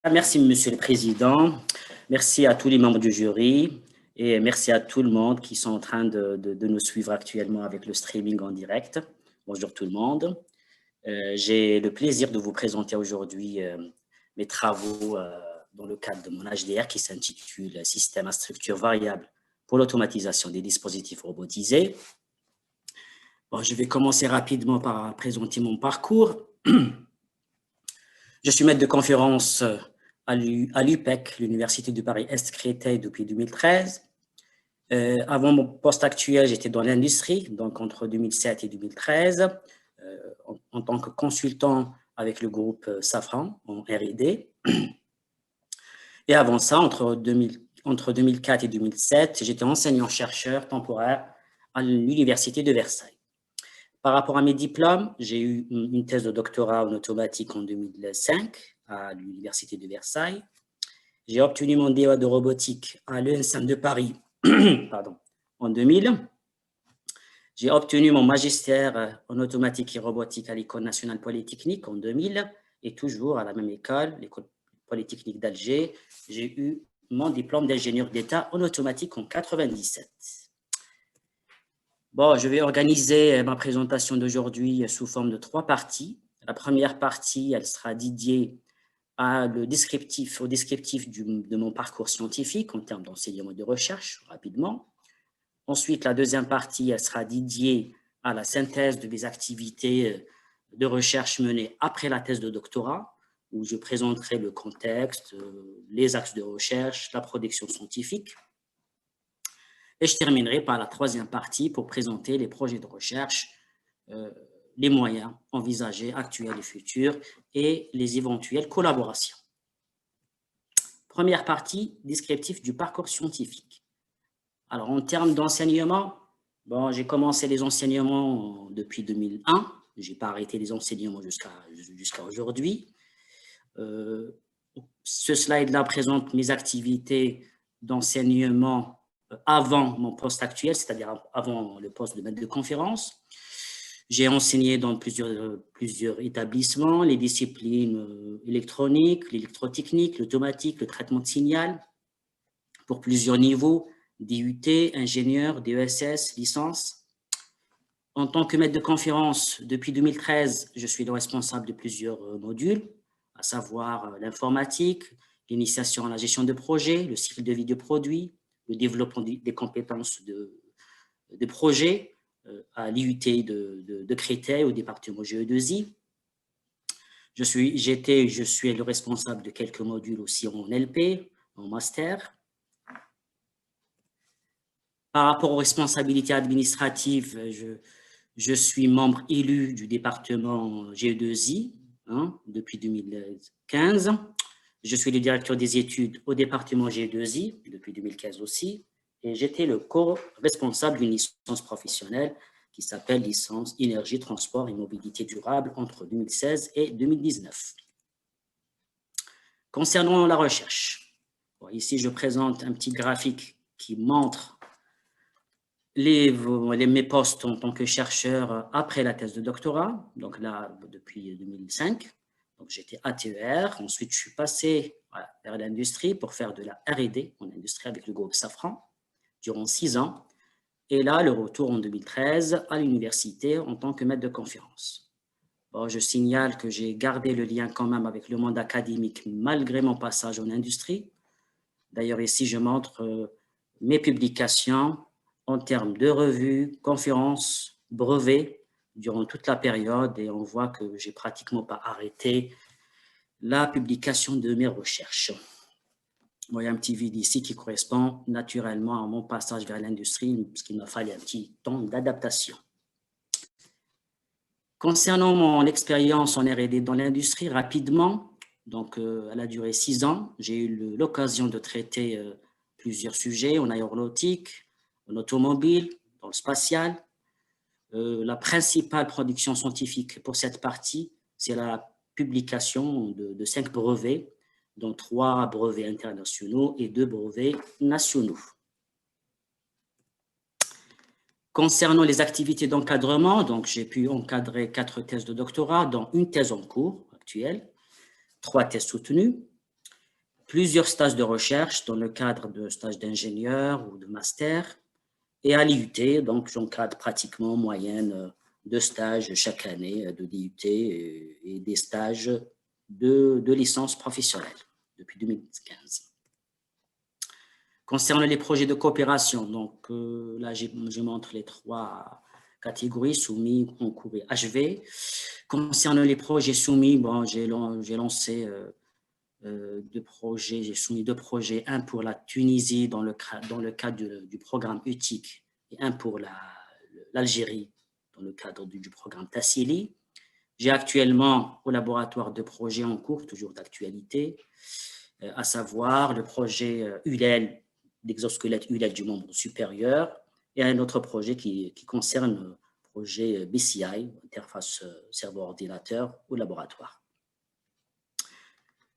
Merci, Monsieur le Président. Merci à tous les membres du jury et merci à tout le monde qui sont en train de nous suivre actuellement avec le streaming en direct. Bonjour tout le monde. J'ai le plaisir de vous présenter aujourd'hui mes travaux dans le cadre de mon HDR qui s'intitule Système à structure variable pour l'automatisation des dispositifs robotisés. Bon, je vais commencer rapidement par présenter mon parcours. Je suis maître de conférence à l'UPEC, l'Université de Paris-Est-Créteil, depuis 2013. Avant mon poste actuel, j'étais dans l'industrie, donc entre 2007 et 2013, en tant que consultant avec le groupe Safran en R&D. Et avant ça, entre 2004 et 2007, j'étais enseignant-chercheur temporaire à l'Université de Versailles. Par rapport à mes diplômes, j'ai eu une thèse de doctorat en automatique en 2005 à l'Université de Versailles. J'ai obtenu mon DEA de robotique à l'ENSAM de Paris en 2000. J'ai obtenu mon magistère en automatique et robotique à l'École nationale polytechnique en 2000 et toujours à la même école, l'École polytechnique d'Alger, j'ai eu mon diplôme d'ingénieur d'État en automatique en 1997. Bon, je vais organiser ma présentation d'aujourd'hui sous forme de 3 parties. La première partie, elle sera dédiée au descriptif de mon parcours scientifique en termes d'enseignement et de recherche, rapidement. Ensuite, la deuxième partie, elle sera dédiée à la synthèse de mes activités de recherche menées après la thèse de doctorat, où je présenterai le contexte, les axes de recherche, la production scientifique. Et je terminerai par la troisième partie pour présenter les projets de recherche, les moyens envisagés, actuels et futurs, et les éventuelles collaborations. Première partie, descriptif du parcours scientifique. Alors, en termes d'enseignement, bon, j'ai commencé les enseignements depuis 2001. Je n'ai pas arrêté les enseignements jusqu'à aujourd'hui. Ce slide-là présente mes activités d'enseignement avant mon poste actuel, c'est-à-dire avant le poste de maître de conférence. J'ai enseigné dans plusieurs établissements, les disciplines électroniques, l'électrotechnique, l'automatique, le traitement de signal, pour plusieurs niveaux, DUT, ingénieur, DESS, licence. En tant que maître de conférence, depuis 2013, je suis le responsable de plusieurs modules, à savoir l'informatique, l'initiation à la gestion de projet, le cycle de vie de produits, le développement des compétences de projet à l'IUT de Créteil, au département GE2I. Je suis le responsable de quelques modules aussi en LP, en master. Par rapport aux responsabilités administratives, je suis membre élu du département GE2I depuis 2015. Je suis le directeur des études au département GE2I depuis 2015 aussi. Et j'étais le co-responsable d'une licence professionnelle qui s'appelle licence énergie, transport et mobilité durable entre 2016 et 2019. Concernant la recherche, bon, ici je présente un petit graphique qui montre mes postes en tant que chercheur après la thèse de doctorat, donc là depuis 2005. Donc j'étais ATER, ensuite je suis passé vers l'industrie pour faire de la R&D en industrie avec le groupe Safran durant 6 ans. Et là, le retour en 2013 à l'université en tant que maître de conférence. Bon, je signale que j'ai gardé le lien quand même avec le monde académique malgré mon passage en industrie. D'ailleurs, ici, je montre mes publications en termes de revues, conférences, brevets durant toute la période et on voit que j'ai pratiquement pas arrêté la publication de mes recherches. Bon, il y a un petit vide ici qui correspond naturellement à mon passage vers l'industrie, parce qu'il m'a fallu un petit temps d'adaptation. Concernant mon expérience en R&D dans l'industrie, rapidement, donc elle a duré 6 ans, j'ai eu l'occasion de traiter plusieurs sujets en aéronautique, en automobile, dans le spatial. La principale production scientifique pour cette partie, c'est la publication de 5 brevets, dont 3 brevets internationaux et 2 brevets nationaux. Concernant les activités d'encadrement, donc j'ai pu encadrer 4 thèses de doctorat, dont une thèse en cours actuelle, 3 thèses soutenues. plusieurs stages de recherche dans le cadre de stages d'ingénieur ou de master. Et à l'IUT, donc j'encadre pratiquement en moyenne 2 stages chaque année de l'IUT et des stages de licence professionnelle depuis 2015. Concernant les projets de coopération, donc là je montre les 3 catégories soumis, concours et HV. Concernant les projets soumis, bon, j'ai lancé j'ai soumis 2 projets, un pour la Tunisie dans le cadre du programme UTIC et un pour l'Algérie dans le cadre du programme Tassili. J'ai actuellement au laboratoire 2 projets en cours, toujours d'actualité, à savoir le projet ULEL, l'exosquelette ULEL du membre supérieur, et un autre projet qui concerne le projet BCI, interface cerveau-ordinateur au laboratoire.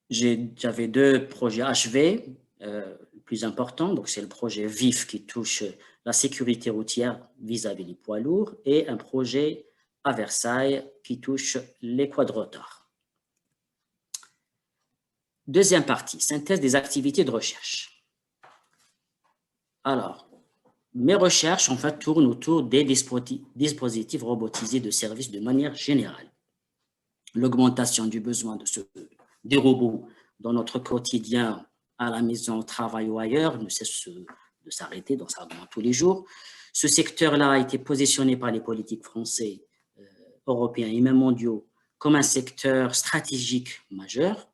J'avais 2 projets HV, le plus important, donc c'est le projet VIF qui touche la sécurité routière vis-à-vis des poids lourds, et un projet à Versailles qui touche les quadrotors. Deuxième partie, synthèse des activités de recherche. Alors, mes recherches en fait tournent autour des dispositifs robotisés de service de manière générale. L'augmentation du besoin des robots dans notre quotidien, à la maison, au travail ou ailleurs, ne cesse de s'arrêter, donc ça augmente tous les jours. Ce secteur-là a été positionné par les politiques français, européens et même mondiaux comme un secteur stratégique majeur.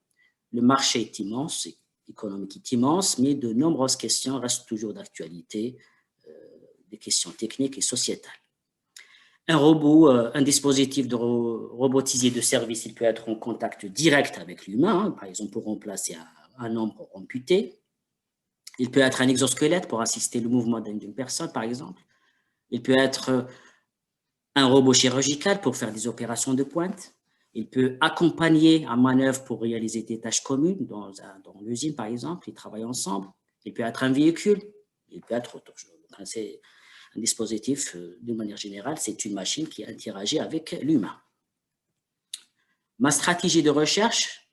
Le marché est immense, l'économie est immense, mais de nombreuses questions restent toujours d'actualité, des questions techniques et sociétales. Un robot, un dispositif robotisé de service, il peut être en contact direct avec l'humain, par exemple pour remplacer un membre amputé. Il peut être un exosquelette pour assister le mouvement d'une personne, par exemple. Il peut être un robot chirurgical pour faire des opérations de pointe. Il peut accompagner en manœuvre pour réaliser des tâches communes dans l'usine, par exemple. Ils travaillent ensemble. Il peut être un véhicule. Il peut être autre chose. C'est un dispositif, d'une manière générale, c'est une machine qui interagit avec l'humain. Ma stratégie de recherche,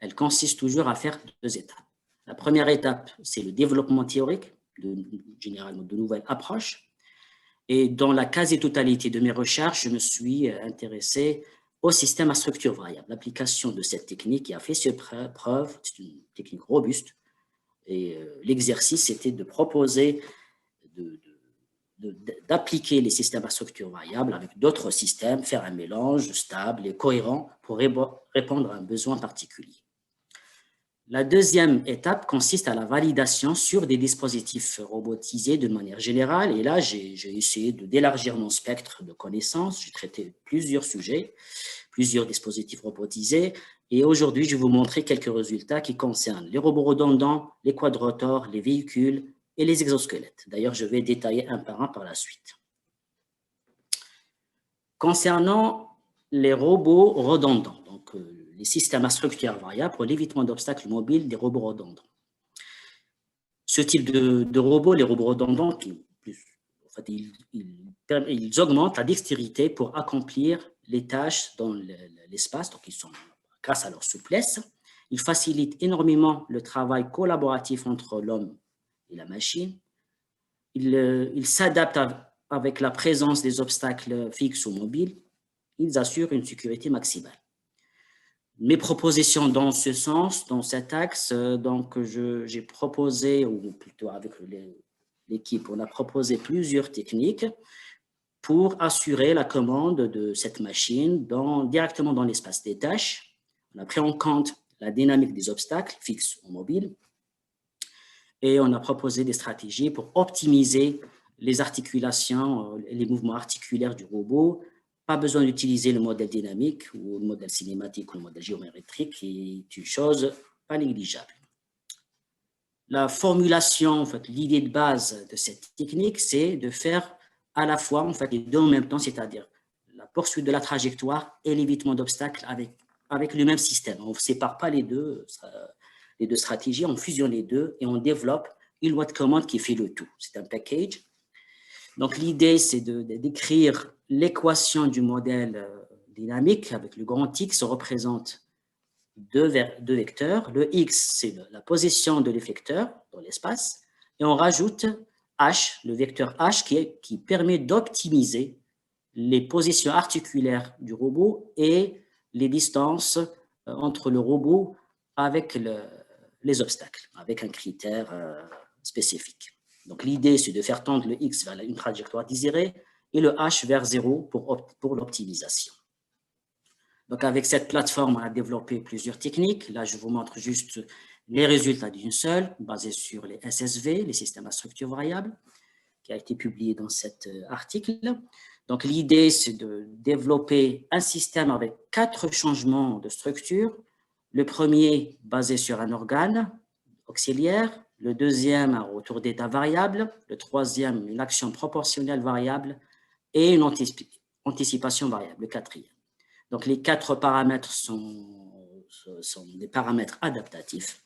elle consiste toujours à faire 2 étapes. La première étape, c'est le développement théorique, généralement de nouvelles approches. Et dans la quasi-totalité de mes recherches, je me suis intéressé au système à structure variable. L'application de cette technique qui a fait ses preuves, c'est une technique robuste. Et l'exercice, c'était de proposer d'appliquer les systèmes à structure variable avec d'autres systèmes, faire un mélange stable et cohérent pour répondre à un besoin particulier. La deuxième étape consiste à la validation sur des dispositifs robotisés de manière générale. Et là, j'ai essayé d'élargir mon spectre de connaissances. J'ai traité plusieurs sujets, plusieurs dispositifs robotisés. Et aujourd'hui, je vais vous montrer quelques résultats qui concernent les robots redondants, les quadrotors, les véhicules et les exosquelettes. D'ailleurs, je vais détailler un par un par la suite. Concernant les robots redondants, donc les systèmes à structure variable pour l'évitement d'obstacles mobiles des robots redondants. Ce type de robots, les robots redondants, ils augmentent la dextérité pour accomplir les tâches dans l'espace, donc ils sont, grâce à leur souplesse, ils facilitent énormément le travail collaboratif entre l'homme et la machine. Ils s'adaptent avec la présence des obstacles fixes ou mobiles. Ils assurent une sécurité maximale. Mes propositions dans ce sens, dans cet axe, donc j'ai proposé, ou plutôt avec l'équipe, on a proposé plusieurs techniques pour assurer la commande de cette machine directement dans l'espace des tâches. On a pris en compte la dynamique des obstacles fixes ou mobiles et on a proposé des stratégies pour optimiser les articulations, les mouvements articulaires du robot. Pas besoin d'utiliser le modèle dynamique ou le modèle cinématique ou le modèle géométrique, qui est une chose pas négligeable. La formulation, en fait, l'idée de base de cette technique, c'est de faire à la fois, en fait, les deux en même temps, c'est-à-dire la poursuite de la trajectoire et l'évitement d'obstacles avec le même système. On ne sépare pas les deux stratégies, on fusionne les deux et on développe une loi de commande qui fait le tout. C'est un package. Donc, l'idée, c'est d'écrire l'équation du modèle dynamique avec le grand X représente deux vecteurs. Le X, c'est la position de l'effecteur dans l'espace. Et on rajoute H, le vecteur H, qui permet d'optimiser les positions articulaires du robot et les distances entre le robot avec les obstacles, avec un critère spécifique. Donc, l'idée, c'est de faire tendre le X vers une trajectoire désirée et le H vers 0 pour l'optimisation. Donc, avec cette plateforme, on a développé plusieurs techniques. Là, je vous montre juste les résultats d'une seule, basée sur les SSV, les systèmes à structure variable, qui a été publié dans cet article. Donc, l'idée, c'est de développer un système avec 4 changements de structure. Le premier, basé sur un organe auxiliaire. Le deuxième, un retour d'état variable. Le troisième, une action proportionnelle variable. Et une anticipation variable, le quatrième. Donc, les 4 paramètres sont des paramètres adaptatifs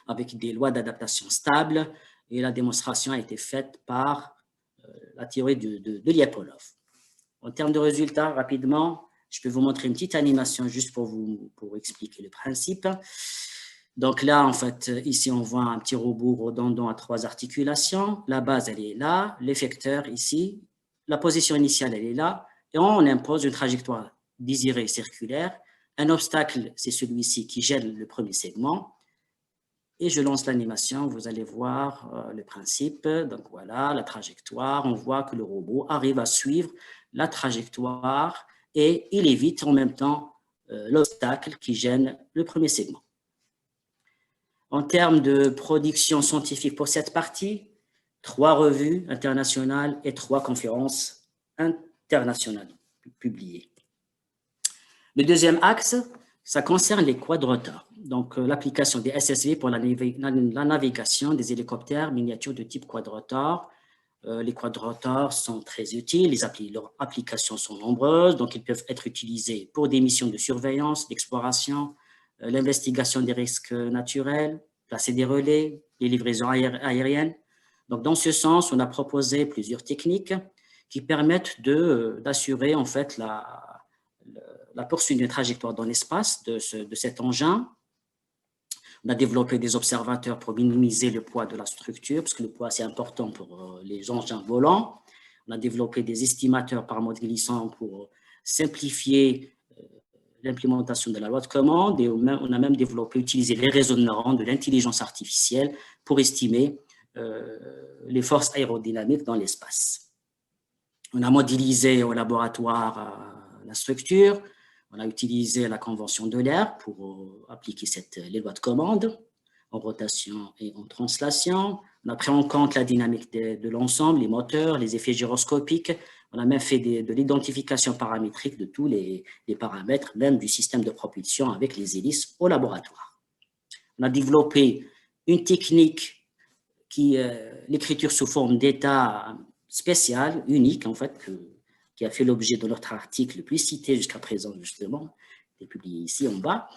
avec des lois d'adaptation stables, et la démonstration a été faite par la théorie de Lyapunov. En termes de résultats, rapidement, je peux vous montrer une petite animation juste pour expliquer le principe. Donc là, en fait, ici, on voit un petit robot redondant à 3 articulations. La base, elle est là. L'effecteur, ici. La position initiale, elle est là. Et on impose une trajectoire désirée circulaire. Un obstacle, c'est celui-ci qui gèle le premier segment. Et je lance l'animation, vous allez voir le principe. Donc voilà, la trajectoire. On voit que le robot arrive à suivre la trajectoire et il évite en même temps l'obstacle qui gêne le premier segment. En termes de production scientifique pour cette partie, 3 revues internationales et 3 conférences internationales publiées. Le deuxième axe, ça concerne les quadrotors. Donc, l'application des SSV pour la navigation des hélicoptères miniatures de type quadrotor. Les quadrotors sont très utiles, leurs applications sont nombreuses, donc ils peuvent être utilisés pour des missions de surveillance, d'exploration, l'investigation des risques naturels, placer des relais, les livraisons aériennes. Donc, dans ce sens, on a proposé plusieurs techniques qui permettent d'assurer en fait la poursuite d'une trajectoire dans l'espace de cet engin. On a développé des observateurs pour minimiser le poids de la structure, parce que le poids, c'est important pour les engins volants. On a développé des estimateurs par mode glissant pour simplifier l'implémentation de la loi de commande, et on a même développé, utilisé les réseaux de neurones, de l'intelligence artificielle pour estimer les forces aérodynamiques dans l'espace. On a modélisé au laboratoire la structure. On a utilisé la convention de l'air pour appliquer les lois de commande en rotation et en translation. On a pris en compte la dynamique de l'ensemble, les moteurs, les effets gyroscopiques. On a même fait de l'identification paramétrique de tous les paramètres, même du système de propulsion avec les hélices au laboratoire. On a développé une technique l'écriture sous forme d'état spécial, unique en fait, qui a fait l'objet de notre article le plus cité jusqu'à présent, justement, qui est publié ici en bas.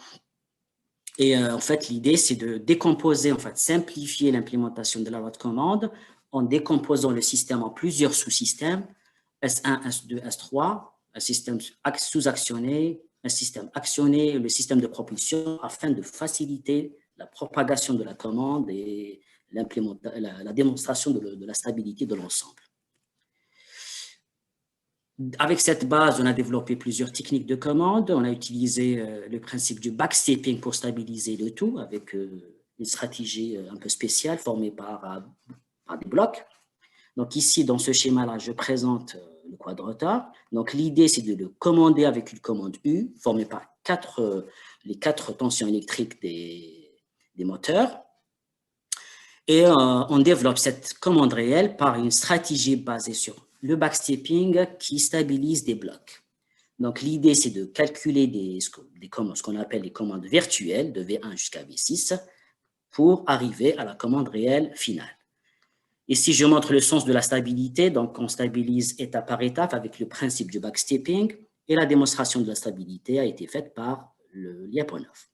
Et en fait, l'idée, c'est de décomposer, en fait, simplifier l'implémentation de la loi de commande en décomposant le système en plusieurs sous-systèmes, S1, S2, S3, un système sous-actionné, un système actionné, le système de propulsion, afin de faciliter la propagation de la commande et la démonstration de la stabilité de l'ensemble. Avec cette base, on a développé plusieurs techniques de commande. On a utilisé le principe du backstepping pour stabiliser le tout avec une stratégie un peu spéciale formée par des blocs. Donc ici, dans ce schéma-là, je présente le quadrotor. Donc l'idée, c'est de le commander avec une commande U formée par les 4 tensions électriques des moteurs. Et on développe cette commande réelle par une stratégie basée sur le backstepping qui stabilise des blocs. Donc, l'idée, c'est de calculer ce qu'on appelle les commandes virtuelles de V1 jusqu'à V6 pour arriver à la commande réelle finale. Ici, je montre le sens de la stabilité. Donc, on stabilise étape par étape avec le principe du backstepping et la démonstration de la stabilité a été faite par le Lyapunov.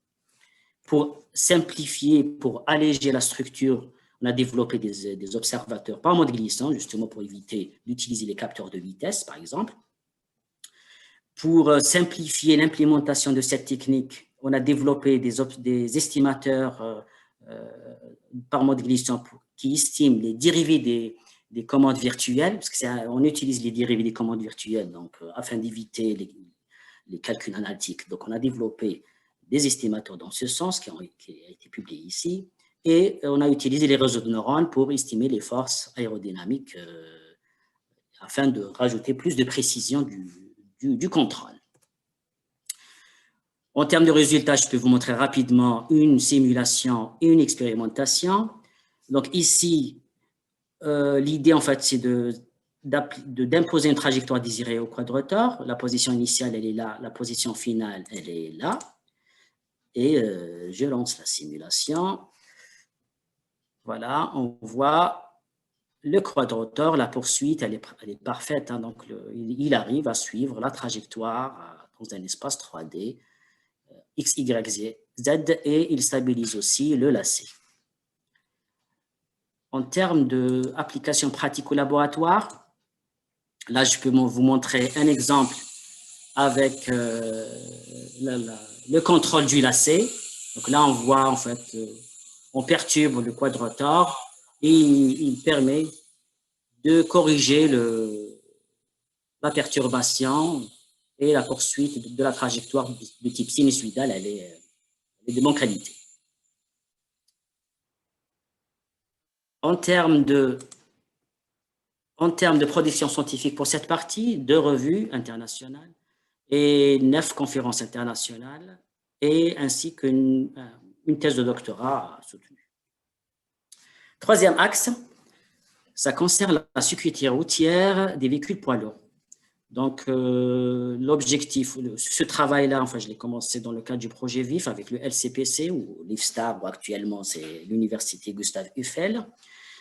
Pour simplifier, pour alléger la structure, on a développé des observateurs par mode glissant, justement pour éviter d'utiliser les capteurs de vitesse, par exemple. Pour simplifier l'implémentation de cette technique, on a développé des estimateurs par modélisation qui estiment les dérivés des commandes virtuelles, parce qu'on utilise les dérivés des commandes virtuelles donc, afin d'éviter les calculs analytiques. Donc, on a développé des estimateurs dans ce sens qui a été publié ici, et on a utilisé les réseaux de neurones pour estimer les forces aérodynamiques afin de rajouter plus de précision du contrôle. En termes de résultats, je peux vous montrer rapidement une simulation et une expérimentation. Donc ici, l'idée en fait, c'est d'imposer une trajectoire désirée au quadrotor. La position initiale, elle est là, la position finale, elle est là. Et je lance la simulation. Voilà, on voit le quadrotor, la poursuite, elle est parfaite. Hein, donc, il arrive à suivre la trajectoire dans un espace 3D, X, Y, Z, et il stabilise aussi le lacet. En termes d'application pratique au laboratoire, là, je peux vous montrer un exemple avec le contrôle du lacet. Donc là, on voit, en fait, on perturbe le quadrotor et il permet de corriger la perturbation et la poursuite de la trajectoire de type sinusoïdal, elle est de bonne qualité. En termes de production scientifique pour cette partie, 2 revues internationales et 9 conférences internationales, et ainsi qu'une thèse de doctorat soutenue. Troisième axe, ça concerne la sécurité routière des véhicules poids lourds. Donc, l'objectif, ce travail-là, enfin, je l'ai commencé dans le cadre du projet VIF avec le LCPC ou l'IFSTAR, ou actuellement, c'est l'Université Gustave Eiffel.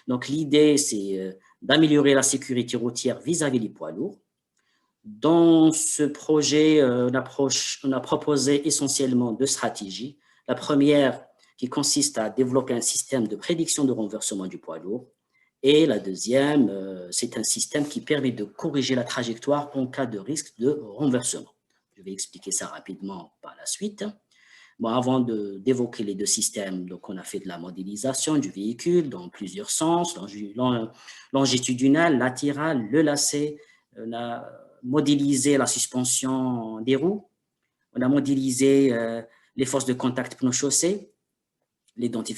Donc, l'idée, c'est d'améliorer la sécurité routière vis-à-vis des poids lourds. Dans ce projet, on a proposé essentiellement 2 stratégies. La première, qui consiste à développer un système de prédiction de renversement du poids lourd. Et la deuxième, c'est un système qui permet de corriger la trajectoire en cas de risque de renversement. Je vais expliquer ça rapidement par la suite. Bon, avant d'évoquer les 2 systèmes, donc on a fait de la modélisation du véhicule dans plusieurs sens, longitudinal, latéral, le lacet. On a modélisé la suspension des roues. On a modélisé les forces de contact pneu-chaussée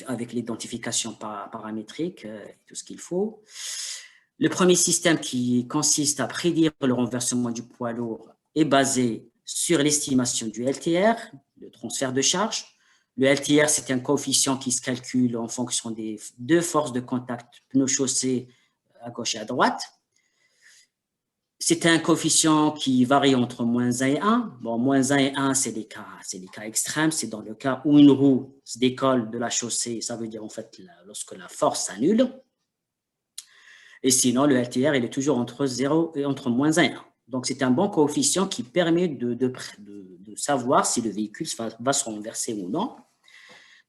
avec l'identification paramétrique, tout ce qu'il faut. Le premier système qui consiste à prédire le renversement du poids lourd est basé sur l'estimation du LTR, le transfert de charge. Le LTR, c'est un coefficient qui se calcule en fonction des 2 forces de contact pneu-chaussée à gauche et à droite. C'est un coefficient qui varie entre -1 et 1. Bon, -1 et 1, c'est des cas extrêmes. C'est dans le cas où une roue se décolle de la chaussée. Ça veut dire, en fait, lorsque la force s'annule. Et sinon, le LTR, il est toujours entre 0 et entre -1 et 1. Donc, c'est un bon coefficient qui permet de savoir si le véhicule va se renverser ou non.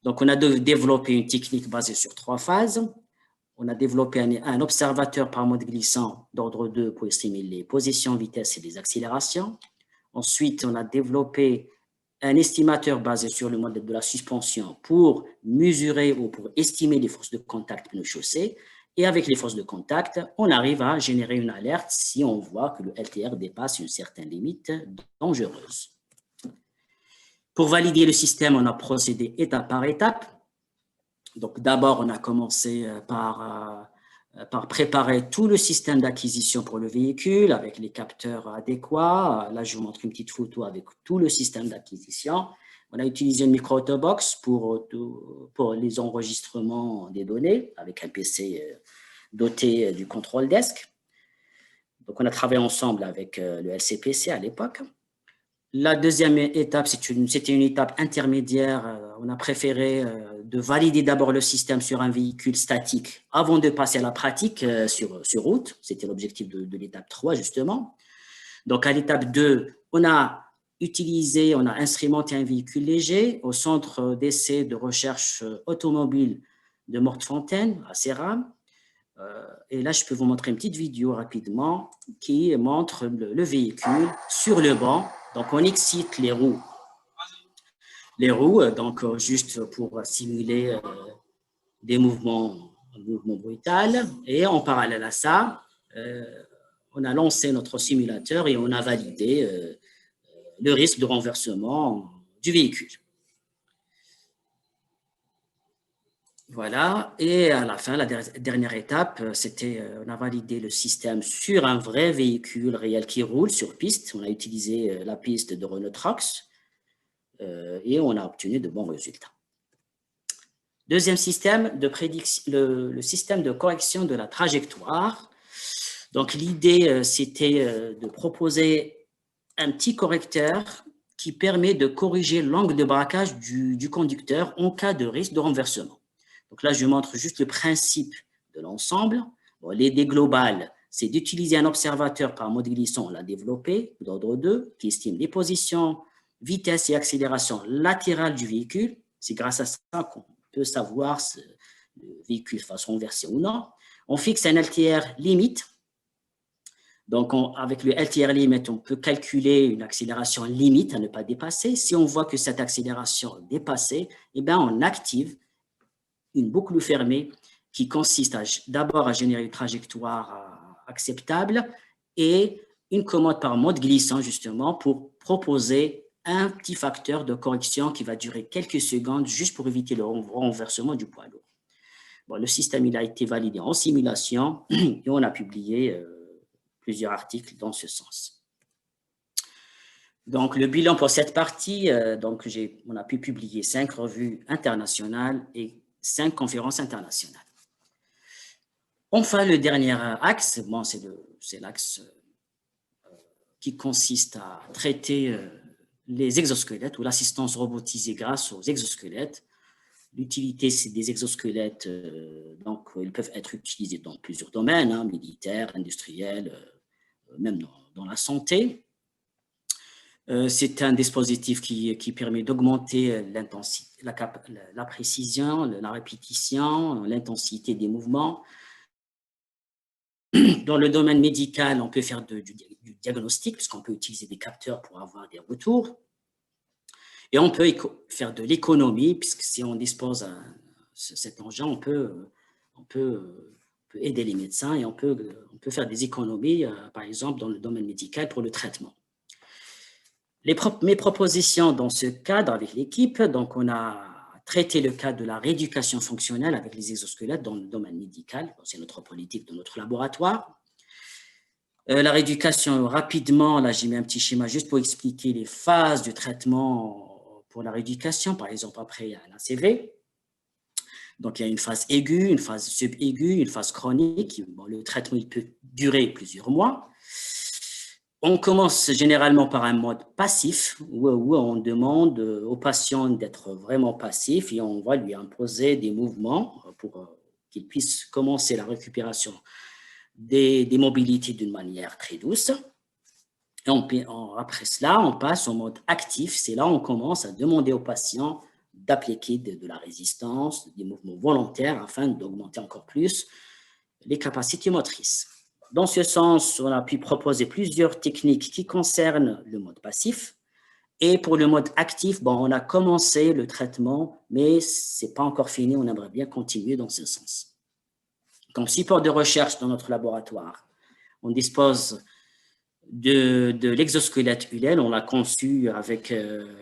Donc, on a développé une technique basée sur 3 phases. On a développé un observateur par mode glissant d'ordre 2 pour estimer les positions, vitesses et les accélérations. Ensuite, on a développé un estimateur basé sur le modèle de la suspension pour mesurer ou pour estimer les forces de contact pneu-chaussée. Et avec les forces de contact, on arrive à générer une alerte si on voit que le LTR dépasse une certaine limite dangereuse. Pour valider le système, on a procédé étape par étape. Donc, d'abord, on a commencé par préparer tout le système d'acquisition pour le véhicule avec les capteurs adéquats. Là, je vous montre une petite photo avec tout le système d'acquisition. On a utilisé une micro-autobox pour les enregistrements des données avec un PC doté du control desk. Donc, on a travaillé ensemble avec le LCPC à l'époque. La deuxième étape, c'était une étape intermédiaire. On a préféré de valider d'abord le système sur un véhicule statique avant de passer à la pratique sur route. C'était l'objectif de l'étape 3, justement. Donc, à l'étape 2, on a instrumenté un véhicule léger au centre d'essai de recherche automobile de Mortefontaine, à Céram. Et là, je peux vous montrer une petite vidéo rapidement qui montre le véhicule sur le banc. Donc, on excite les roues les roues, donc juste pour simuler des mouvements, un mouvement brutal. Et en parallèle à ça, on a lancé notre simulateur et on a validé le risque de renversement du véhicule. Voilà, et à la fin, la dernière étape, c'était on a validé le système sur un vrai véhicule réel qui roule sur piste. On a utilisé la piste de Renault Trucks et on a obtenu de bons résultats. Deuxième système de prédiction, le système de correction de la trajectoire. Donc l'idée, c'était de proposer un petit correcteur qui permet de corriger l'angle de braquage du conducteur en cas de risque de renversement. Donc là, je montre juste le principe de l'ensemble. Bon, l'idée globale, c'est d'utiliser un observateur par mode glissant, on l'a développé, d'ordre 2, qui estime les positions, vitesse et accélération latérales du véhicule. C'est grâce à ça qu'on peut savoir si le véhicule va se renverser ou non. On fixe un LTR limite. Donc, avec le LTR limit, on peut calculer une accélération limite à ne pas dépasser. Si on voit que cette accélération est dépassée, eh bien, on active une boucle fermée qui consiste d'abord à générer une trajectoire acceptable et une commande par mode glissant, justement, pour proposer un petit facteur de correction qui va durer quelques secondes juste pour éviter le renversement du poids lourd. Bon, le système il a été validé en simulation et on a publié plusieurs articles dans ce sens. Donc, le bilan pour cette partie, on a pu publier 5 revues internationales et 5 conférences internationales. Enfin, le dernier axe, bon, c'est l'axe qui consiste à traiter les exosquelettes ou l'assistance robotisée grâce aux exosquelettes. L'utilité, c'est des exosquelettes, donc ils peuvent être utilisés dans plusieurs domaines, hein, militaires, industriels, même dans la santé. C'est un dispositif qui permet d'augmenter l'intensité, la précision, la répétition, l'intensité des mouvements. Dans le domaine médical, on peut faire du diagnostic, puisqu'on peut utiliser des capteurs pour avoir des retours. Et on peut faire de l'économie, puisque si on dispose de cet engin, on peut aider les médecins et on peut faire des économies, par exemple, dans le domaine médical pour le traitement. Mes propositions dans ce cadre avec l'équipe, donc on a traité le cas de la rééducation fonctionnelle avec les exosquelettes dans le domaine médical. C'est notre politique de notre laboratoire. La rééducation, rapidement, là j'ai mis un petit schéma juste pour expliquer les phases du traitement pour la rééducation, par exemple après un ACV. Donc il y a une phase aiguë, une phase subaiguë, une phase chronique. Bon, le traitement il peut durer plusieurs mois. On commence généralement par un mode passif où on demande au patient d'être vraiment passif et on va lui imposer des mouvements pour qu'il puisse commencer la récupération des mobilités d'une manière très douce. Et après cela, on passe au mode actif. C'est là où on commence à demander au patient d'appliquer de la résistance, des mouvements volontaires afin d'augmenter encore plus les capacités motrices. Dans ce sens, on a pu proposer plusieurs techniques qui concernent le mode passif. Et pour le mode actif, bon, on a commencé le traitement, mais ce n'est pas encore fini. On aimerait bien continuer dans ce sens. Comme support de recherche dans notre laboratoire, on dispose de l'exosquelette Hullel. On l'a conçu avec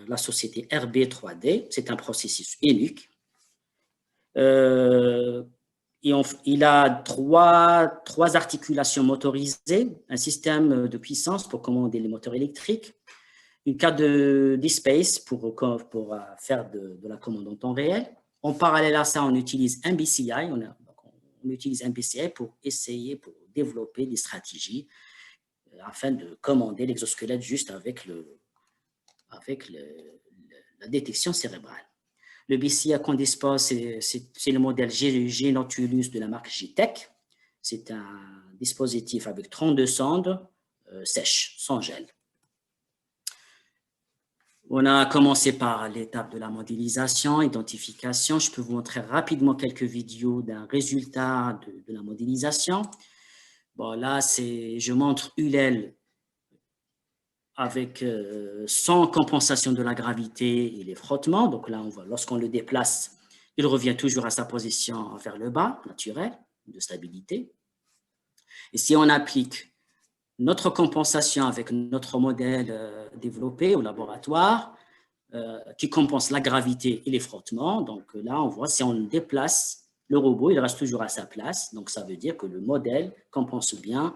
la société RB3D. C'est un processus unique. Il a trois articulations motorisées, un système de puissance pour commander les moteurs électriques, une carte de DSpace pour faire de la commande en temps réel. En parallèle à ça, on utilise un BCI, on utilise un BCI pour développer des stratégies afin de commander l'exosquelette juste avec la détection cérébrale. Le BCI qu'on dispose, c'est le modèle G-Nautilus de la marque G-Tech. C'est un dispositif avec 32 sondes sèches, sans gel. On a commencé par l'étape de la modélisation, identification. Je peux vous montrer rapidement quelques vidéos d'un résultat de la modélisation. Bon, là, je montre Hullel avec sans compensation de la gravité et les frottements. Donc là, on voit, lorsqu'on le déplace, il revient toujours à sa position vers le bas, naturelle, de stabilité. Et si on applique notre compensation avec notre modèle développé au laboratoire, qui compense la gravité et les frottements, donc là, on voit, si on le déplace, le robot, il reste toujours à sa place. Donc, ça veut dire que le modèle compense bien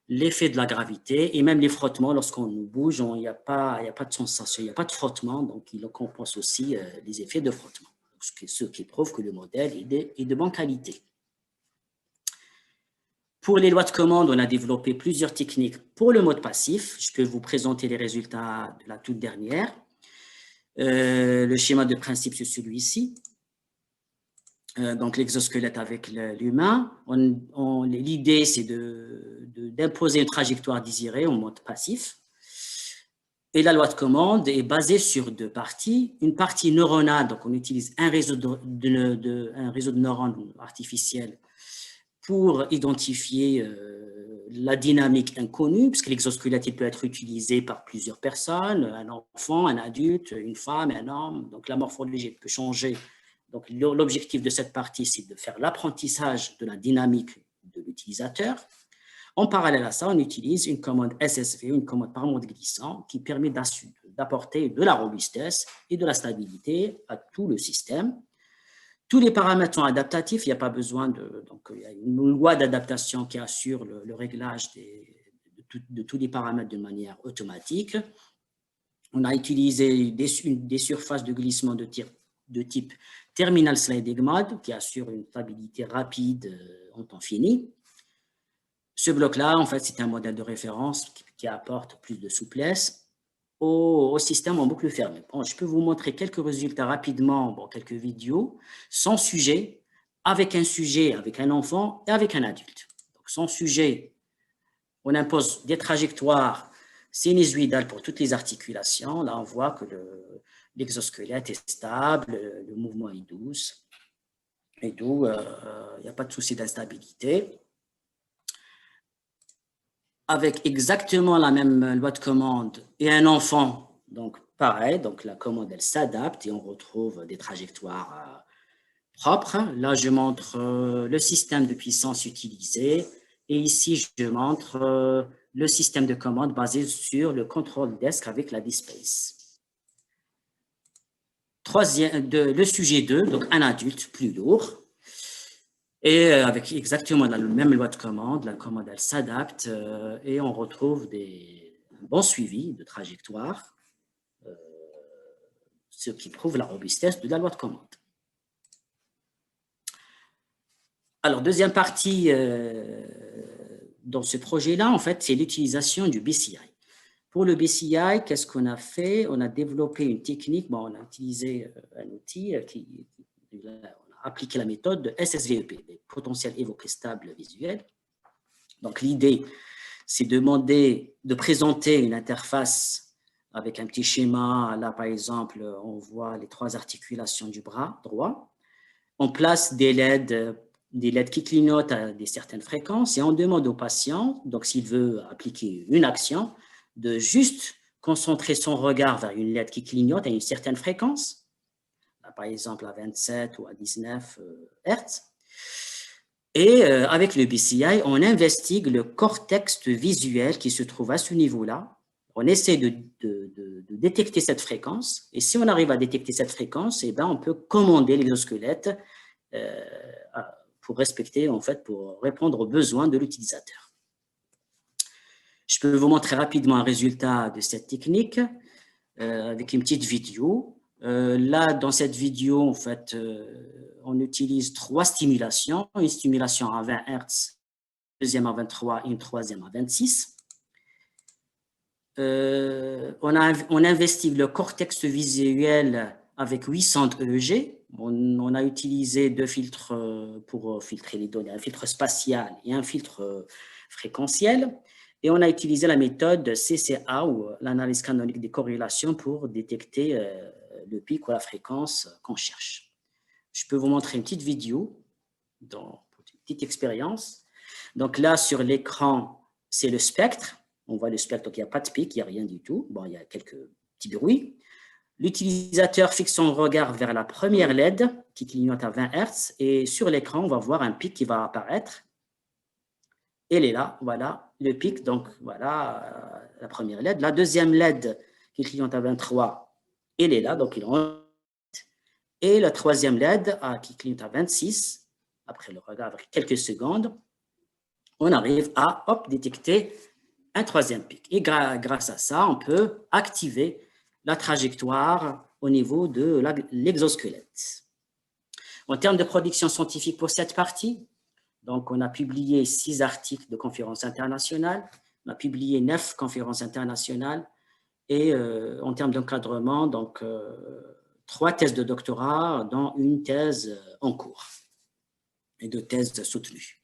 l'effet de la gravité et même les frottements. Lorsqu'on nous bouge, il n'y a pas de sensation, il n'y a pas de frottement, donc il compense aussi les effets de frottement. Ce qui prouve que le modèle est de bonne qualité. Pour les lois de commande, on a développé plusieurs techniques pour le mode passif. Je peux vous présenter les résultats de la toute dernière. Le schéma de principe, c'est celui-ci. Donc, l'exosquelette avec l'humain. L'idée, c'est d'imposer une trajectoire désirée en mode passif. Et la loi de commande est basée sur deux parties. Une partie neuronale, donc on utilise un réseau de neurones artificiels pour identifier la dynamique inconnue, puisque l'exosquelette peut être utilisé par plusieurs personnes, un enfant, un adulte, une femme, un homme. Donc, la morphologie peut changer. Donc, l'objectif de cette partie, c'est de faire l'apprentissage de la dynamique de l'utilisateur. En parallèle à ça, on utilise une commande SSV, une commande par mode glissant, qui permet d'apporter de la robustesse et de la stabilité à tout le système. Tous les paramètres sont adaptatifs, il n'y a pas besoin donc il y a une loi d'adaptation qui assure le réglage de tous les paramètres de manière automatique. On a utilisé des surfaces de glissement de type Terminal Sliding Mode qui assure une stabilité rapide en temps fini. Ce bloc-là, en fait, c'est un modèle de référence qui apporte plus de souplesse au système en boucle fermée. Bon, je peux vous montrer quelques résultats rapidement, quelques vidéos, sans sujet, avec un enfant et avec un adulte. Donc, sans sujet, on impose des trajectoires sinusoïdales pour toutes les articulations. Là, on voit que l'exosquelette est stable, le mouvement est doux, et d'où il n'y a pas de souci d'instabilité. Avec exactement la même loi de commande et un enfant, donc pareil, donc la commande elle s'adapte et on retrouve des trajectoires propres. Là, je montre le système de puissance utilisé et ici, je montre le système de commande basé sur le control desk avec la DSpace. Le sujet 2, donc un adulte plus lourd. Et avec exactement la même loi de commande, la commande, elle s'adapte et on retrouve un bon suivi de trajectoire, ce qui prouve la robustesse de la loi de commande. Alors, deuxième partie dans ce projet-là, en fait, c'est l'utilisation du BCI. Pour le BCI, qu'est-ce qu'on a fait? On a développé une technique, on a utilisé un outil on a appliqué la méthode de SSVEP, les potentiels évoqués stables visuels. Donc, l'idée, c'est de présenter une interface avec un petit schéma. Là, par exemple, on voit les trois articulations du bras droit. On place des LED qui clignotent à certaines fréquences et on demande au patient, donc s'il veut appliquer une action, de juste concentrer son regard vers une LED qui clignote à une certaine fréquence, par exemple à 27 ou à 19 Hz. Et avec le BCI, on investigue le cortex visuel qui se trouve à ce niveau-là. On essaie de détecter cette fréquence. Et si on arrive à détecter cette fréquence, eh ben, on peut commander l'exosquelette pour répondre aux besoins de l'utilisateur. Je peux vous montrer rapidement un résultat de cette technique avec une petite vidéo. Là, dans cette vidéo, en fait, on utilise 3 stimulations. Une stimulation à 20 Hz, une deuxième à 23 et une troisième à 26. On investigue le cortex visuel avec 800 EEG. On a utilisé 2 filtres pour filtrer les données, un filtre spatial et un filtre fréquentiel. Et on a utilisé la méthode CCA ou l'analyse canonique des corrélations pour détecter le pic ou la fréquence qu'on cherche. Je peux vous montrer une petite vidéo, pour une petite expérience. Donc là, sur l'écran, c'est le spectre. On voit le spectre, donc il n'y a pas de pic, il n'y a rien du tout. Bon, il y a quelques petits bruits. L'utilisateur fixe son regard vers la première LED qui clignote à 20 Hz et sur l'écran, on va voir un pic qui va apparaître. Elle est là, voilà, le pic, donc voilà la première LED. La deuxième LED qui clignote à 23, elle est là, donc il en... Et la troisième LED qui clignote à 26, après le regard, avec quelques secondes, on arrive à détecter un troisième pic. Et grâce à ça, on peut activer la trajectoire au niveau de l'exosquelette. En termes de production scientifique pour cette partie, donc on a publié 6 articles de conférences internationales, on a publié 9 conférences internationales et en termes d'encadrement, donc 3 thèses de doctorat, dont une thèse en cours et 2 thèses soutenues.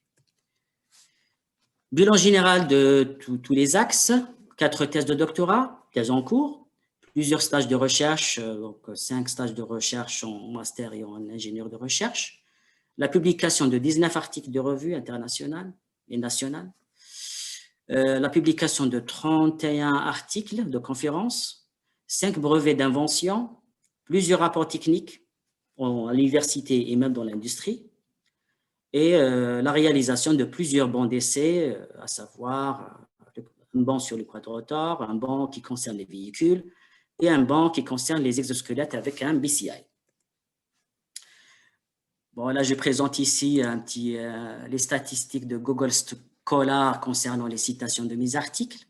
Bilan général de tous les axes, 4 thèses de doctorat, thèses en cours, plusieurs stages de recherche, donc 5 stages de recherche en master et en ingénieur de recherche, la publication de 19 articles de revues internationales et nationales, la publication de 31 articles de conférences, 5 brevets d'invention, plusieurs rapports techniques à l'université et même dans l'industrie, et la réalisation de plusieurs bancs d'essai, à savoir un banc sur le quadrotor, un banc qui concerne les véhicules et un banc qui concerne les exosquelettes avec un BCI. Bon, là, je présente ici les statistiques de Google Scholar concernant les citations de mes articles.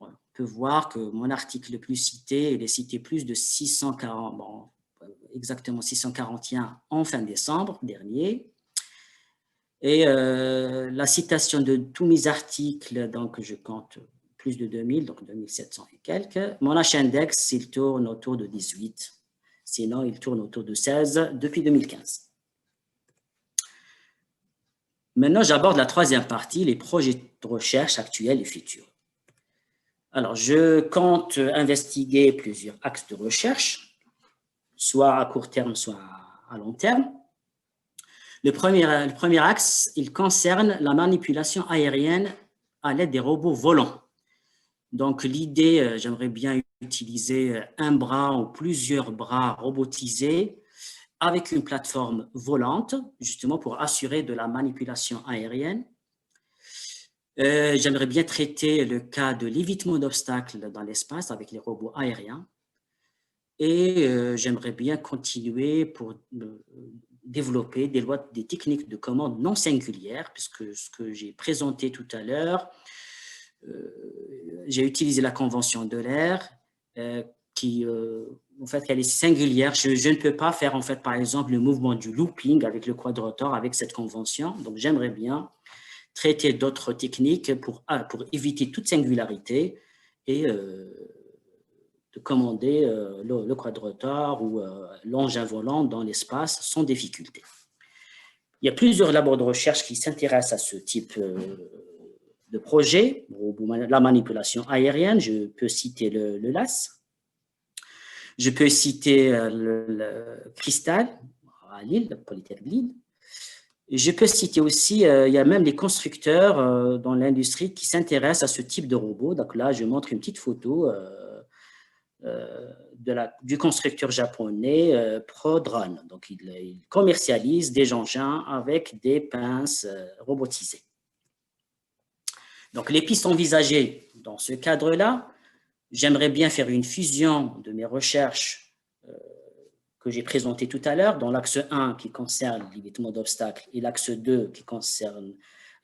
On peut voir que mon article le plus cité, il est cité plus de 640, bon, exactement 641 en fin décembre dernier. Et la citation de tous mes articles, donc je compte plus de 2000, donc 2700 et quelques. Mon H-index, il tourne autour de 18. Sinon, il tourne autour de 16 depuis 2015. Maintenant, j'aborde la troisième partie, les projets de recherche actuels et futurs. Alors, je compte investiguer plusieurs axes de recherche, soit à court terme, soit à long terme. Le premier axe, il concerne la manipulation aérienne à l'aide des robots volants. Donc, l'idée, j'aimerais bien utiliser un bras ou plusieurs bras robotisés avec une plateforme volante, justement pour assurer de la manipulation aérienne. J'aimerais bien traiter le cas de l'évitement d'obstacles dans l'espace avec les robots aériens. Et j'aimerais bien continuer pour développer des techniques de commande non singulières, puisque ce que j'ai présenté tout à l'heure, j'ai utilisé la convention d'Euler, qui, en fait, elle est singulière. Je ne peux pas faire, en fait, par exemple, le mouvement du looping avec le quadrotor avec cette convention. Donc, j'aimerais bien traiter d'autres techniques pour éviter toute singularité et de commander le quadrotor ou l'engin volant dans l'espace sans difficulté. Il y a plusieurs labos de recherche qui s'intéressent à ce type de projet, la manipulation aérienne. Je peux citer le LAS. Je peux citer le Cristal à Lille, la Polytechnique de Lille. Je peux citer aussi, il y a même les constructeurs dans l'industrie qui s'intéressent à ce type de robot. Donc là, je montre une petite photo du constructeur japonais ProDrone. Donc, il commercialise des engins avec des pinces robotisées. Donc, les pistes envisagées dans ce cadre-là, j'aimerais bien faire une fusion de mes recherches que j'ai présentées tout à l'heure, dans l'axe 1 qui concerne l'évitement d'obstacles et l'axe 2 qui concerne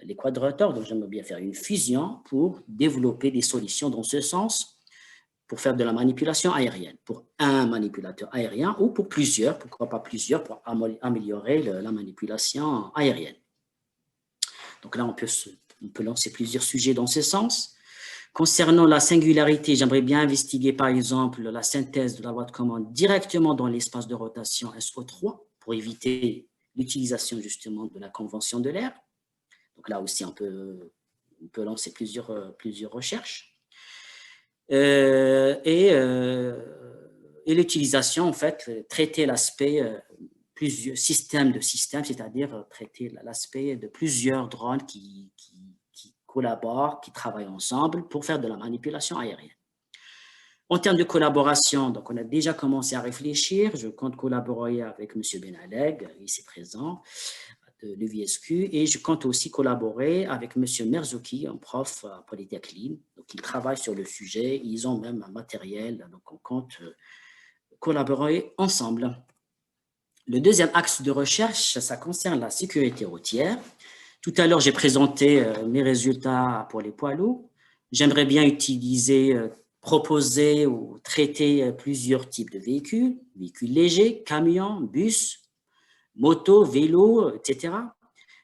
les quadrotors. Donc, j'aimerais bien faire une fusion pour développer des solutions dans ce sens, pour faire de la manipulation aérienne, pour un manipulateur aérien ou pour plusieurs, pourquoi pas plusieurs, pour améliorer la manipulation aérienne. Donc là, on peut lancer plusieurs sujets dans ce sens. Concernant la singularité, j'aimerais bien investiguer, par exemple, la synthèse de la loi de commande directement dans l'espace de rotation SO3 pour éviter l'utilisation justement de la convention de l'air. Donc là aussi, on peut lancer plusieurs recherches. Et l'utilisation, en fait, traiter l'aspect plusieurs systèmes de systèmes, c'est-à-dire traiter l'aspect de plusieurs drones qui collaborent, qui travaillent ensemble pour faire de la manipulation aérienne. En termes de collaboration, donc on a déjà commencé à réfléchir. Je compte collaborer avec M. Benaleg, ici présent, de l'UVSQ, et je compte aussi collaborer avec M. Merzouki, un prof à Polytechnique. Donc, ils travaillent sur le sujet, ils ont même un matériel, donc on compte collaborer ensemble. Le deuxième axe de recherche, ça concerne la sécurité routière. Tout à l'heure, j'ai présenté mes résultats pour les poids lourds. J'aimerais bien proposer ou traiter plusieurs types de véhicules, véhicules légers, camions, bus, motos, vélos, etc.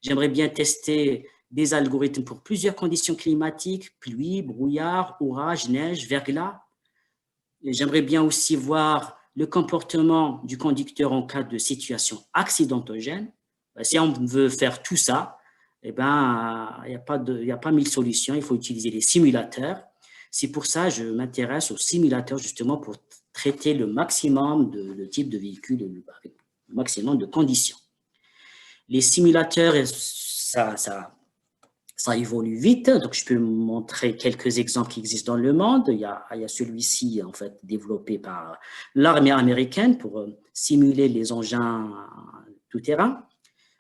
J'aimerais bien tester des algorithmes pour plusieurs conditions climatiques, pluie, brouillard, orage, neige, verglas. J'aimerais bien aussi voir le comportement du conducteur en cas de situation accidentogène. Si on veut faire tout ça, eh ben, il n'y a pas mille solutions, il faut utiliser les simulateurs. C'est pour ça que je m'intéresse aux simulateurs justement pour traiter le maximum de types de véhicules avec le maximum de conditions. Les simulateurs, ça évolue vite, donc je peux montrer quelques exemples qui existent dans le monde. Il y a celui-ci, en fait, développé par l'armée américaine pour simuler les engins tout-terrain.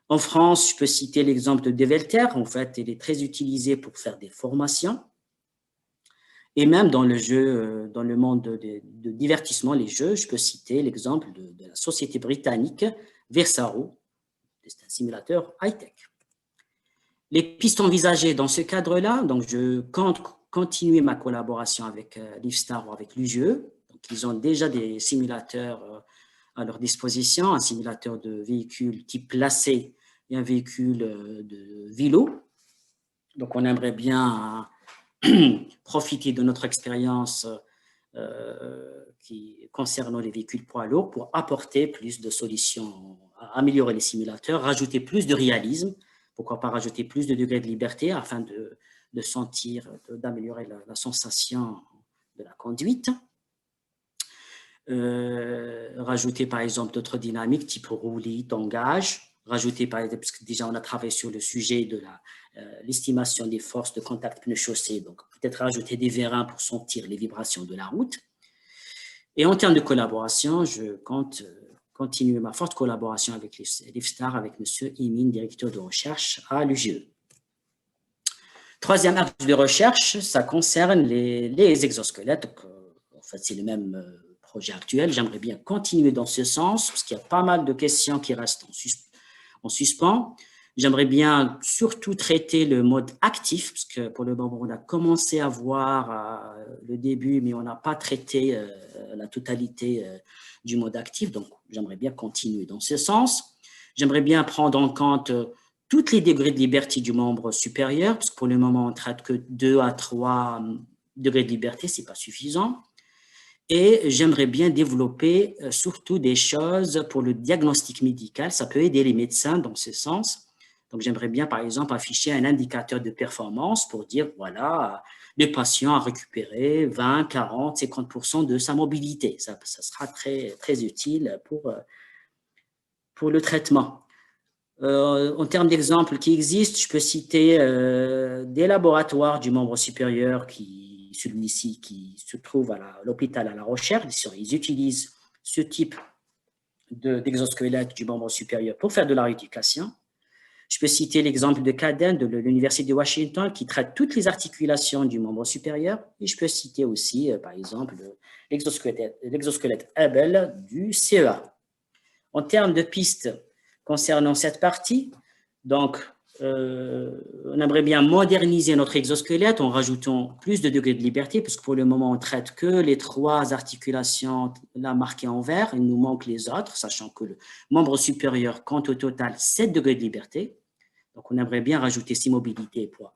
En France, je peux citer l'exemple de Develter. En fait, il est très utilisé pour faire des formations. Et même dans le jeu, dans le monde de divertissement, les jeux, je peux citer l'exemple de la société britannique Versaro. C'est un simulateur high-tech. Les pistes envisagées dans ce cadre-là, donc je compte continuer ma collaboration avec Livestar ou avec l'UGE. Donc, ils ont déjà des simulateurs à leur disposition, un simulateur de véhicule type placé et un véhicule de vélo. Donc, on aimerait bien profiter de notre expérience concernant les véhicules poids lourds pour apporter plus de solutions, améliorer les simulateurs, rajouter plus de réalisme, pourquoi pas rajouter plus de degrés de liberté afin de sentir, d'améliorer la sensation de la conduite. Rajouter par exemple d'autres dynamiques type roulis, tangage, rajouter par exemple, parce que déjà on a travaillé sur le sujet de l'estimation des forces de contact pneu chaussée, donc peut-être rajouter des vérins pour sentir les vibrations de la route. Et en termes de collaboration, je compte continuer ma forte collaboration avec Livestar, avec M. Imin, directeur de recherche à l'UGE. Troisième axe de recherche, ça concerne les exosquelettes. Donc, en fait, c'est le même projet actuel. J'aimerais bien continuer dans ce sens, parce qu'il y a pas mal de questions qui restent en suspens. J'aimerais bien surtout traiter le mode actif, parce que pour le moment, on a commencé à voir le début, mais on n'a pas traité la totalité du mode actif. Donc, j'aimerais bien continuer dans ce sens. J'aimerais bien prendre en compte tous les degrés de liberté du membre supérieur, parce que pour le moment, on ne traite que 2 à 3 degrés de liberté, ce n'est pas suffisant. Et j'aimerais bien développer surtout des choses pour le diagnostic médical. Ça peut aider les médecins dans ce sens. Donc, j'aimerais bien, par exemple, afficher un indicateur de performance pour dire, voilà, le patient a récupéré 20, 40, 50% de sa mobilité. Ça sera très, très utile pour le traitement. En termes d'exemples qui existent, je peux citer des laboratoires du membre supérieur, celui-ci qui se trouve à l'hôpital à La Rochelle. Ils utilisent ce type d'exosquelette du membre supérieur pour faire de la rééducation. Je peux citer l'exemple de Caden de l'Université de Washington qui traite toutes les articulations du membre supérieur. Et je peux citer aussi, par exemple, l'exosquelette Abel du CEA. En termes de pistes concernant cette partie, donc, on aimerait bien moderniser notre exosquelette en rajoutant plus de degrés de liberté, puisque pour le moment, on ne traite que les 3 articulations là marquées en vert. Il nous manque les autres, sachant que le membre supérieur compte au total 7 degrés de liberté. Donc, on aimerait bien rajouter 6 mobilités pour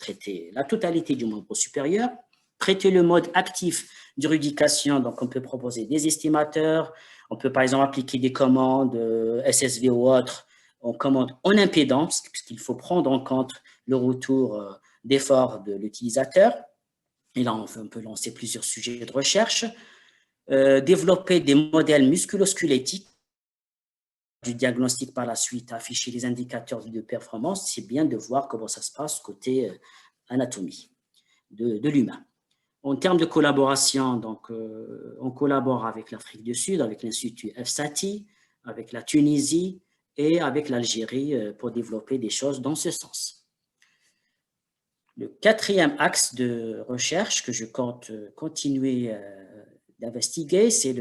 traiter la totalité du membre supérieur. Traiter le mode actif de rééducation, donc on peut proposer des estimateurs, on peut par exemple appliquer des commandes SSV ou autres, on commande en impédance, puisqu'il faut prendre en compte le retour d'effort de l'utilisateur. Et là, on peut lancer plusieurs sujets de recherche. Développer des modèles musculo-squelettiques du diagnostic par la suite, afficher les indicateurs de performance, c'est bien de voir comment ça se passe côté anatomie de l'humain. En termes de collaboration, donc, on collabore avec l'Afrique du Sud, avec l'Institut EFSATI, avec la Tunisie et avec l'Algérie pour développer des choses dans ce sens. Le quatrième axe de recherche que je compte continuer d'investiguer, c'est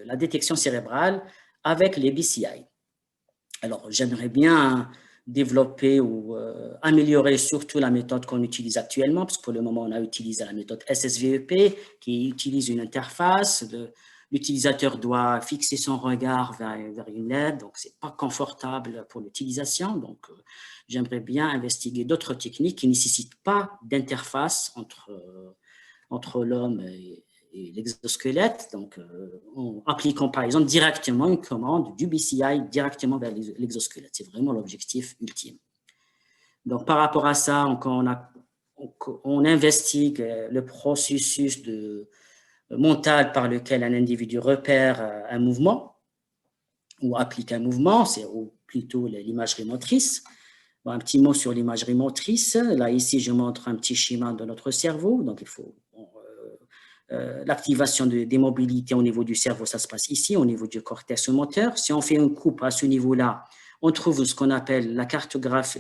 la détection cérébrale avec les BCI. Alors, j'aimerais bien développer ou améliorer surtout la méthode qu'on utilise actuellement, parce que pour le moment, on a utilisé la méthode SSVEP qui utilise une interface. L'utilisateur doit fixer son regard vers une LED, donc ce n'est pas confortable pour l'utilisation. Donc, j'aimerais bien investiguer d'autres techniques qui ne nécessitent pas d'interface entre l'homme et l'exosquelette, donc en appliquant par exemple directement une commande du BCI directement vers l'exosquelette. C'est vraiment l'objectif ultime. Donc par rapport à ça, on investigue le processus mental par lequel un individu repère un mouvement ou applique un mouvement, ou plutôt l'imagerie motrice. Bon, un petit mot sur l'imagerie motrice. Là, ici, je montre un petit schéma de notre cerveau. Donc, il faut l'activation des mobilités au niveau du cerveau, ça se passe ici, au niveau du cortex moteur. Si on fait une coupe à ce niveau-là, on trouve ce qu'on appelle la cartographie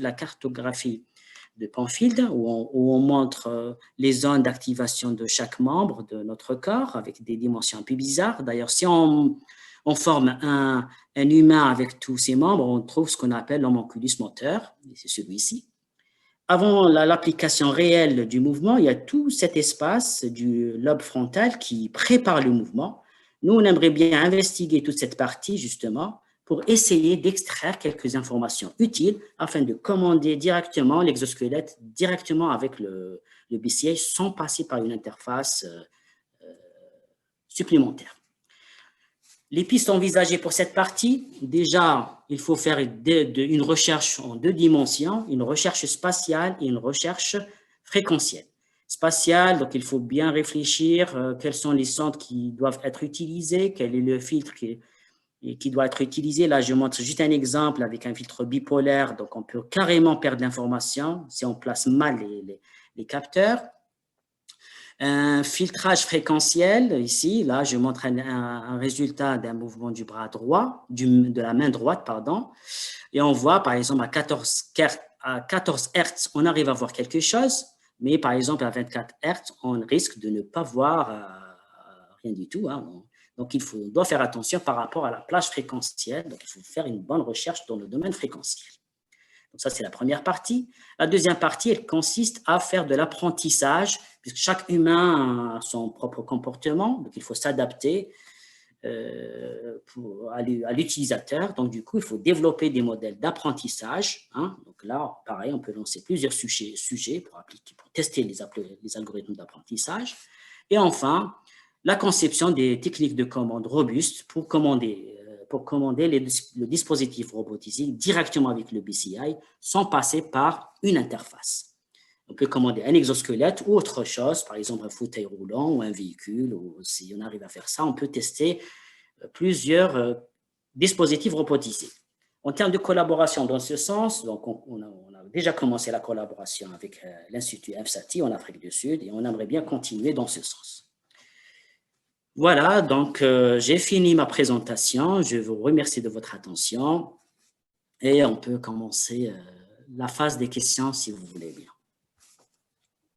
de Penfield, où on montre les zones d'activation de chaque membre de notre corps avec des dimensions un peu bizarres. D'ailleurs, si on forme un humain avec tous ses membres, on trouve ce qu'on appelle l'homunculus moteur, c'est celui-ci. Avant l'application réelle du mouvement, il y a tout cet espace du lobe frontal qui prépare le mouvement. Nous, on aimerait bien investiguer toute cette partie, justement, pour essayer d'extraire quelques informations utiles afin de commander directement l'exosquelette, directement avec le BCI, sans passer par une interface supplémentaire. Les pistes envisagées pour cette partie, déjà, il faut faire une recherche en 2 dimensions, une recherche spatiale et une recherche fréquentielle. Spatiale, donc il faut bien réfléchir quels sont les centres qui doivent être utilisés, quel est le filtre qui doit être utilisé. Là, je montre juste un exemple avec un filtre bipolaire, donc on peut carrément perdre l'information si on place mal les capteurs. Un filtrage fréquentiel, ici, là, je montre un résultat d'un mouvement du bras droit, de la main droite, pardon, et on voit, par exemple, à 14 Hz, on arrive à voir quelque chose, mais par exemple, à 24 Hz, on risque de ne pas voir rien du tout. Hein. Donc, on doit faire attention par rapport à la plage fréquentielle, donc il faut faire une bonne recherche dans le domaine fréquentiel. Donc ça, c'est la première partie. La deuxième partie, elle consiste à faire de l'apprentissage, puisque chaque humain a son propre comportement, donc il faut s'adapter à l'utilisateur. Donc du coup, il faut développer des modèles d'apprentissage. Hein. Donc là, pareil, on peut lancer plusieurs sujets pour tester les algorithmes d'apprentissage. Et enfin, la conception des techniques de commande robustes pour commander le dispositif robotisé directement avec le BCI sans passer par une interface. On peut commander un exosquelette ou autre chose, par exemple un fauteuil roulant ou un véhicule, ou si on arrive à faire ça, on peut tester plusieurs dispositifs robotisés. En termes de collaboration dans ce sens, donc on a déjà commencé la collaboration avec l'Institut EFSATI en Afrique du Sud et on aimerait bien continuer dans ce sens. Voilà, donc j'ai fini ma présentation. Je vous remercie de votre attention et on peut commencer la phase des questions si vous voulez bien.